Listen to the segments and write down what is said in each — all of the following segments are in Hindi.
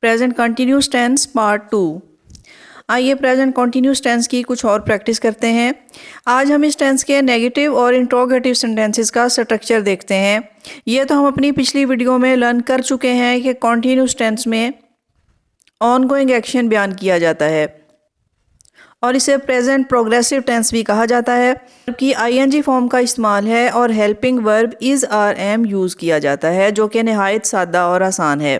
Present continuous tense part 2। आइए प्रेजेंट कंटिन्यूस टेंस की कुछ और प्रैक्टिस करते हैं। आज हम इस टेंस के नेगेटिव और इंट्रोगेटिव सेंटेंसेस का स्ट्रक्चर देखते हैं। ये तो हम अपनी पिछली वीडियो में लर्न कर चुके हैं कि कंटिन्यूस टेंस में ऑनगोइंग एक्शन बयान किया जाता है और इसे प्रेजेंट प्रोग्रेसिव टेंस भी कहा जाता है, जबकि आईएनजी फॉर्म का इस्तेमाल है और helping verb is are am use किया जाता है, जो कि नहायत सादा और आसान है।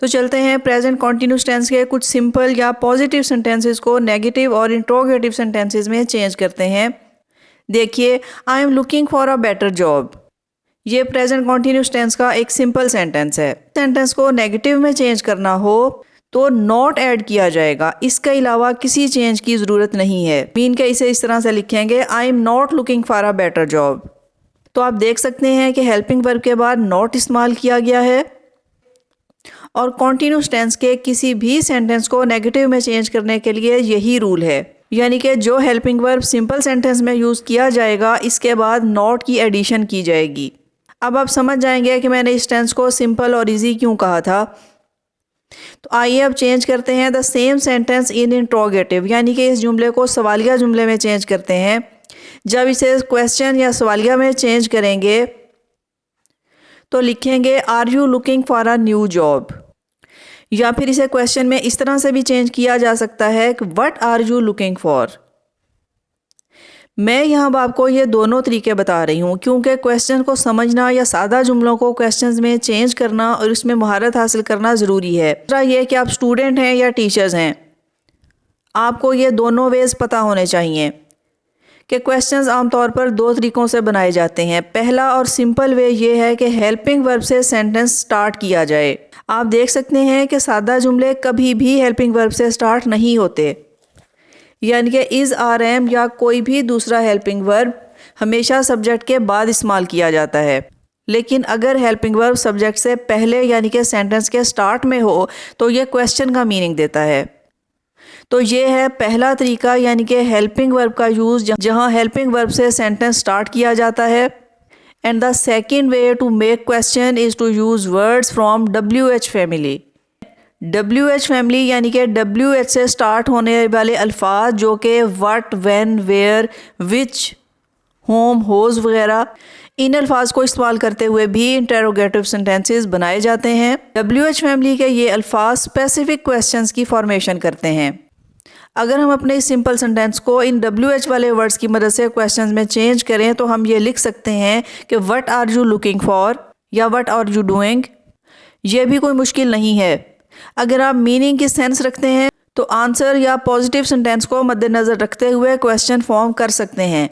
तो चलते हैं प्रेजेंट कॉन्टिन्यूस टेंस के कुछ सिंपल या पॉजिटिव सेंटेंसेस को नेगेटिव और इंट्रोगेटिव सेंटेंसेस में चेंज करते हैं। देखिए, I am looking for a better job. ये प्रेजेंट कॉन्टिन्यूस टेंस का एक सिंपल सेंटेंस है। सेंटेंस को नेगेटिव में चेंज करना हो तो नॉट ऐड किया जाएगा, इसके अलावा किसी चेंज की ज़रूरत नहीं है। मीन के इसे इस तरह से लिखेंगे, I am not looking for a better job. तो आप देख सकते हैं कि हेल्पिंग वर्ब के बाद नॉट इस्तेमाल किया गया है और कॉन्टिन्यूस टेंस के किसी भी सेंटेंस को नेगेटिव में चेंज करने के लिए यही रूल है, यानी कि जो हेल्पिंग वर्ब सिंपल सेंटेंस में यूज़ किया जाएगा इसके बाद नॉट की एडिशन की जाएगी। अब आप समझ जाएंगे कि मैंने इस टेंस को सिंपल और इजी क्यों कहा था। तो आइए अब चेंज करते हैं the same sentence in interrogative, यानी कि इस जुमले को सवालिया जुमले में चेंज करते हैं। जब इसे क्वेश्चन या सवालिया में चेंज करेंगे तो लिखेंगे are you looking for a new job, या फिर इसे क्वेश्चन में इस तरह से भी चेंज किया जा सकता है कि what are you looking for. मैं यहाँ आपको ये दोनों तरीके बता रही हूँ क्योंकि क्वेश्चन को समझना या सादा जुमलों को क्वेश्चंस में चेंज करना और उसमें महारत हासिल करना ज़रूरी है। दूसरा ये कि आप स्टूडेंट हैं या टीचर्स हैं, आपको ये दोनों वेज पता होने चाहिए कि क्वेश्चंस आमतौर पर दो तरीक़ों से बनाए जाते हैं। पहला और सिंपल वे ये है कि हेल्पिंग वर्ब से सेंटेंस स्टार्ट किया जाए। आप देख सकते हैं कि सादा जुमले कभी भी हेल्पिंग वर्ब से स्टार्ट नहीं होते, यानी कि इज़ आर एम या कोई भी दूसरा हेल्पिंग वर्ब हमेशा सब्जेक्ट के बाद इस्तेमाल किया जाता है। लेकिन अगर हेल्पिंग वर्ब सब्जेक्ट से पहले यानी कि सेंटेंस के स्टार्ट में हो तो ये क्वेश्चन का मीनिंग देता है। तो ये है पहला तरीका, यानी कि हेल्पिंग वर्ब का यूज़ जहाँ हेल्पिंग वर्ब से सेंटेंस स्टार्ट किया जाता है। And the second way to make question is to use words from WH family. WH family यानी कि WH से स्टार्ट होने वाले अल्फाज जो कि what, when, where, which, whom, whose वगैरह, इन अल्फाज को इस्तेमाल करते हुए भी इंटरोगेटिव सेंटेंसेस बनाए जाते हैं। WH फैमिली के ये अल्फाज स्पेसिफिक क्वेश्चंस की फॉर्मेशन करते हैं। अगर हम अपने सिंपल सेंटेंस को इन WH वाले वर्ड्स की मदद से क्वेश्चंस में चेंज करें तो हम ये लिख सकते हैं कि what are you looking for या व्हाट आर यू डूइंग। ये भी कोई मुश्किल नहीं है। अगर आप मीनिंग की सेंस रखते हैं तो आंसर या पॉजिटिव सेंटेंस को मद्देनज़र रखते हुए क्वेश्चन फॉर्म कर सकते हैं।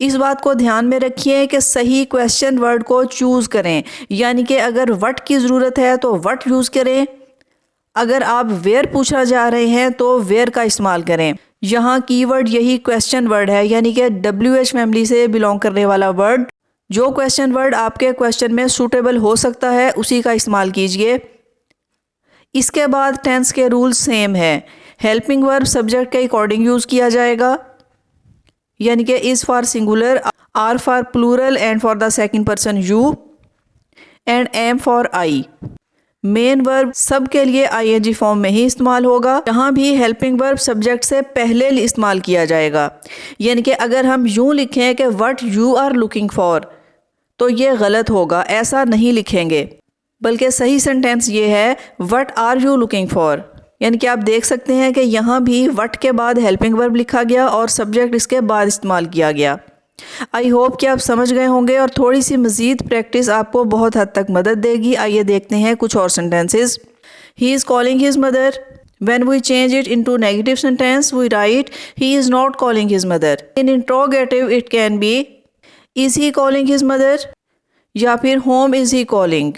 इस बात को ध्यान में रखिए कि सही क्वेश्चन वर्ड को चूज़ करें, यानी कि अगर व्हाट की ज़रूरत है तो व्हाट यूज़ करें। अगर आप वेयर पूछा जा रहे हैं तो वेयर का इस्तेमाल करें। यहाँ कीवर्ड यही क्वेश्चन वर्ड है, यानी कि WH फैमिली से बिलोंग करने वाला वर्ड। जो क्वेश्चन वर्ड आपके क्वेश्चन में सूटेबल हो सकता है उसी का इस्तेमाल कीजिए। इसके बाद टेंस के रूल सेम है। हेल्पिंग वर्ब सब्जेक्ट के अकॉर्डिंग यूज़ किया जाएगा, यानी कि is for singular, are for plural and for the second person you, and am for I. Main verb सब के लिए आईएनजी फॉर्म में ही इस्तेमाल होगा। यहाँ भी हेल्पिंग वर्ब सब्जेक्ट से पहले इस्तेमाल किया जाएगा, यानी कि अगर हम यूँ लिखें कि what you are looking for तो ये गलत होगा, ऐसा नहीं लिखेंगे, बल्कि सही सेंटेंस ये है what are you looking for. यानी कि आप देख सकते हैं कि यहाँ भी व्हाट के बाद हेल्पिंग वर्ब लिखा गया और सब्जेक्ट इसके बाद इस्तेमाल किया गया। आई होप कि आप समझ गए होंगे और थोड़ी सी मज़ीद प्रैक्टिस आपको बहुत हद तक मदद देगी। आइए देखते हैं कुछ और sentences. He is calling his mother. When we change it into negative sentence, we write he is not calling his mother. In interrogative, it can be is he calling his mother या फिर whom is he calling।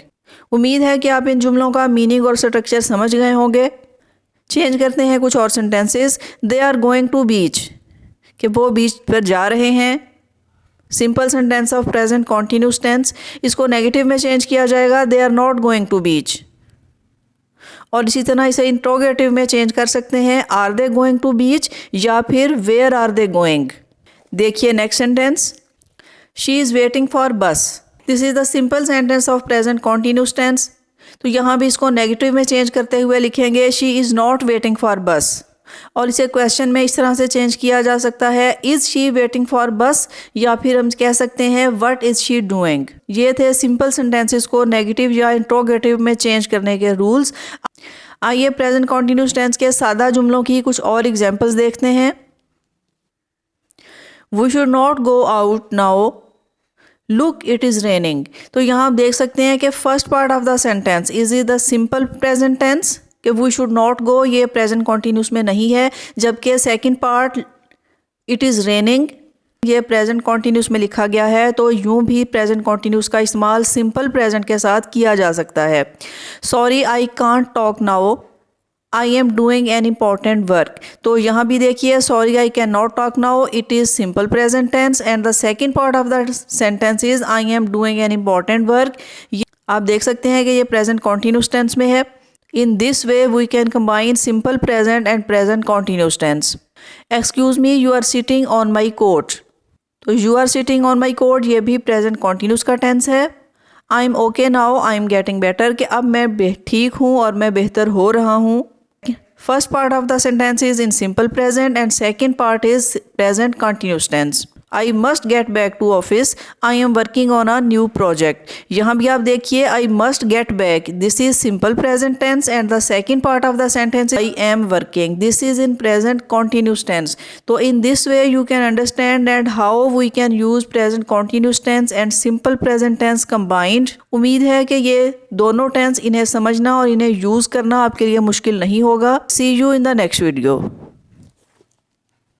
उम्मीद है कि आप इन जुमलों का मीनिंग और स्ट्रक्चर समझ गए होंगे। चेंज करते हैं कुछ और sentences. They are going to beach, कि वो बीच पर जा रहे हैं। Simple sentence of present continuous tense, इसको नेगेटिव में चेंज किया जाएगा, they are not going to beach. और इसी तरह इसे इंट्रोगेटिव में चेंज कर सकते हैं, are they going to beach या फिर वेयर आर दे गोइंग। देखिए next sentence, she is waiting for bus. This is the simple sentence of present continuous tense. तो यहाँ भी इसको नेगेटिव में चेंज करते हुए लिखेंगे she is not waiting for बस, और इसे क्वेश्चन में इस तरह से चेंज किया जा सकता है इज़ शी वेटिंग फॉर बस, या फिर हम कह सकते हैं व्हाट इज़ शी डूइंग। ये थे सिंपल सेंटेंसेस को नेगेटिव या इंट्रोगेटिव में चेंज करने के रूल्स। आइए प्रेजेंट कॉन्टिन्यूस टेंस के सादा जुमलों की कुछ और एग्जांपल्स देखते हैं। We should not go out now, look it is raining. तो यहाँ आप देख सकते हैं कि first part of the sentence is the simple present tense कि वी शुड नॉट गो, ये प्रेजेंट कॉन्टिन्यूस में नहीं है, जबकि second part it is raining ये प्रेजेंट कॉन्टिन्यूस में लिखा गया है। तो यूं भी प्रेजेंट कॉन्टिन्यूस का इस्तेमाल सिंपल प्रेजेंट के साथ किया जा सकता है। Sorry I can't talk now, I am doing an important work. तो यहाँ भी देखिए sorry I can not talk now, it is simple present tense and the second part of the sentence is I am doing an important work. आप देख सकते हैं कि ये प्रेजेंट कॉन्टिन्यूस टेंस में है। In this way, we can combine simple present and present continuous tense. Excuse me, you are sitting on my coat. तो you are sitting on my coat ये भी present continuous का tense है। I'm okay now, I'm getting better कि अब मैं ठीक हूँ और मैं बेहतर हो रहा हूँ। First part of the sentence is in simple present and second part is present continuous tense. I must get back to office. I am working on a new project. यहाँ भी आप देखिए I must get back. This is simple present tense and the second part of the sentence is I am working. This is in present continuous tense. तो in this way you can understand and how we can use present continuous tense and simple present tense combined. उम्मीद है कि ये दोनों tense इन्हें समझना और इन्हें use करना आपके लिए मुश्किल नहीं होगा। See you in the next video.